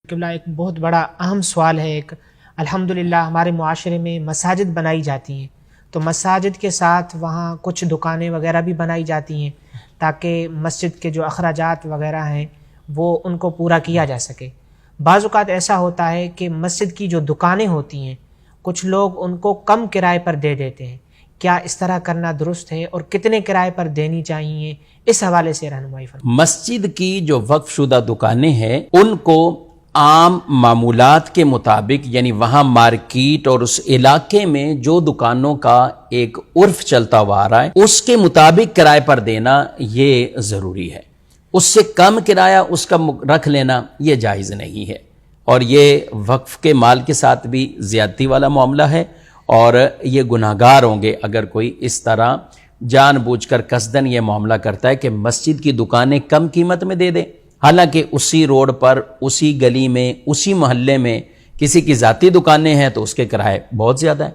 قبلہ ایک بہت بڑا اہم سوال ہے۔ الحمدللہ ہمارے معاشرے میں مساجد بنائی جاتی ہیں، تو مساجد کے ساتھ وہاں کچھ دکانیں وغیرہ بھی بنائی جاتی ہیں تاکہ مسجد کے جو اخراجات وغیرہ ہیں وہ ان کو پورا کیا جا سکے۔ بعض اوقات ایسا ہوتا ہے کہ مسجد کی جو دکانیں ہوتی ہیں کچھ لوگ ان کو کم کرائے پر دے دیتے ہیں، کیا اس طرح کرنا درست ہے اور کتنے کرائے پر دینی چاہیے؟ اس حوالے سے رہنمائی فرمائیں۔ مسجد کی جو وقف شدہ دکانیں ہیں ان کو عام معمولات کے مطابق، یعنی وہاں مارکیٹ اور اس علاقے میں جو دکانوں کا ایک عرف چلتا ہوا آ رہا ہے اس کے مطابق کرائے پر دینا یہ ضروری ہے۔ اس سے کم کرایہ اس کا رکھ لینا یہ جائز نہیں ہے، اور یہ وقف کے مال کے ساتھ بھی زیادتی والا معاملہ ہے، اور یہ گناہگار ہوں گے اگر کوئی اس طرح جان بوجھ کر قصدن یہ معاملہ کرتا ہے کہ مسجد کی دکانیں کم قیمت میں دے دے، حالانکہ اسی روڈ پر، اسی گلی میں، اسی محلے میں کسی کی ذاتی دکانیں ہیں تو اس کے کرائے بہت زیادہ ہیں۔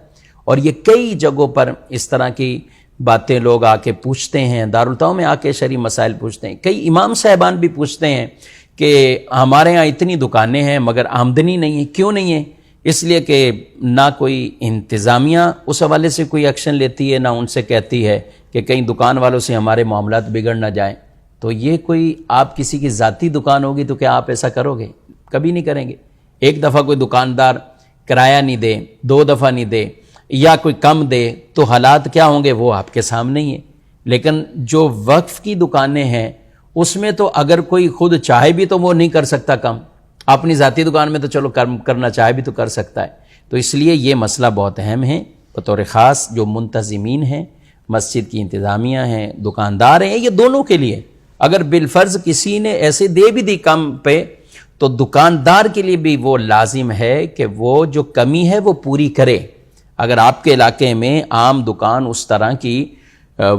اور یہ کئی جگہوں پر اس طرح کی باتیں لوگ آ کے پوچھتے ہیں، دارالتعاون میں آ کے شرعی مسائل پوچھتے ہیں، کئی امام صاحبان بھی پوچھتے ہیں کہ ہمارے ہاں اتنی دکانیں ہیں مگر آمدنی نہیں ہے، کیوں نہیں ہے؟ اس لیے کہ نہ کوئی انتظامیہ اس حوالے سے کوئی ایکشن لیتی ہے، نہ ان سے کہتی ہے کہ کہیں دکان والوں سے ہمارے معاملات بگڑ نہ جائیں۔ تو یہ کوئی آپ کسی کی ذاتی دکان ہوگی تو کیا آپ ایسا کرو گے؟ کبھی نہیں کریں گے۔ ایک دفعہ کوئی دکاندار کرایہ نہیں دے، دو دفعہ نہیں دے، یا کوئی کم دے تو حالات کیا ہوں گے وہ آپ کے سامنے ہی ہیں۔ لیکن جو وقف کی دکانیں ہیں اس میں تو اگر کوئی خود چاہے بھی تو وہ نہیں کر سکتا کم، اپنی ذاتی دکان میں تو چلو کرنا چاہے بھی تو کر سکتا ہے۔ تو اس لیے یہ مسئلہ بہت اہم ہے، بطور خاص جو منتظمین ہیں، مسجد کی انتظامیہ ہیں، دکاندار ہیں، یہ دونوں کے لیے اگر بالفرض کسی نے ایسے دے بھی دی کم پہ تو دکاندار کے لیے بھی وہ لازم ہے کہ وہ جو کمی ہے وہ پوری کرے۔ اگر آپ کے علاقے میں عام دکان اس طرح کی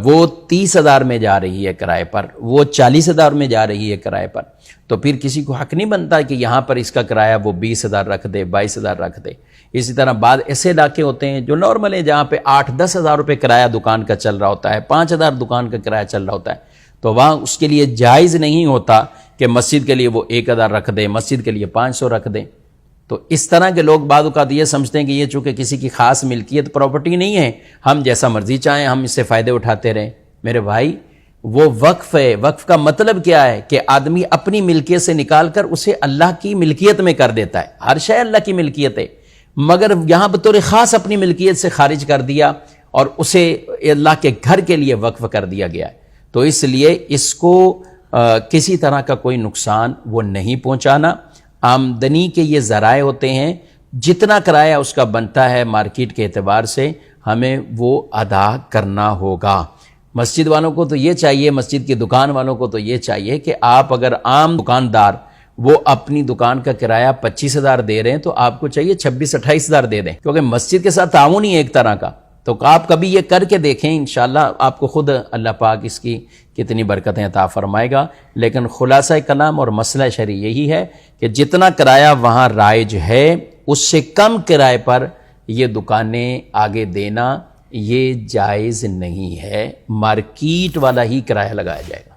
وہ 30,000 میں جا رہی ہے کرائے پر، وہ 40,000 میں جا رہی ہے کرائے پر، تو پھر کسی کو حق نہیں بنتا کہ یہاں پر اس کا کرایہ وہ 20,000 رکھ دے، 22,000 رکھ دے۔ اسی طرح بعض ایسے علاقے ہوتے ہیں جو نارمل ہیں جہاں پہ 8-10 ہزار روپے کرایہ دکان کا چل رہا ہوتا ہے، 5,000 دکان کا کرایہ چل رہا ہوتا ہے، تو وہاں اس کے لیے جائز نہیں ہوتا کہ مسجد کے لیے وہ 1,000 رکھ دے، مسجد کے لیے 500 رکھ دے۔ تو اس طرح کے لوگ بعض اوقات یہ سمجھتے ہیں کہ یہ چونکہ کسی کی خاص ملکیت پراپرٹی نہیں ہے، ہم جیسا مرضی چاہیں ہم اس سے فائدے اٹھاتے رہیں۔ میرے بھائی وہ وقف ہے، وقف کا مطلب کیا ہے کہ آدمی اپنی ملکیت سے نکال کر اسے اللہ کی ملکیت میں کر دیتا ہے۔ ہر شے اللہ کی ملکیت ہے، مگر یہاں بطور خاص اپنی ملکیت سے خارج کر دیا اور اسے اللہ کے گھر کے لیے وقف کر دیا گیا ہے۔ تو اس لیے اس کو کسی طرح کا کوئی نقصان وہ نہیں پہنچانا۔ آمدنی کے یہ ذرائع ہوتے ہیں، جتنا کرایہ اس کا بنتا ہے مارکیٹ کے اعتبار سے ہمیں وہ ادا کرنا ہوگا۔ مسجد والوں کو تو یہ چاہیے، مسجد کی دکان والوں کو تو یہ چاہیے کہ آپ اگر عام دکاندار وہ اپنی دکان کا کرایہ 25,000 دے رہے ہیں تو آپ کو چاہیے 26-28,000 دے دیں، کیونکہ مسجد کے ساتھ تعاون ہی ایک طرح کا۔ تو آپ کبھی یہ کر کے دیکھیں، انشاءاللہ آپ کو خود اللہ پاک اس کی کتنی برکتیں عطا فرمائے گا۔ لیکن خلاصہ کلام اور مسئلہ شرعی یہی ہے کہ جتنا کرایہ وہاں رائج ہے اس سے کم کرائے پر یہ دکانیں آگے دینا یہ جائز نہیں ہے، مارکیٹ والا ہی کرایہ لگایا جائے گا۔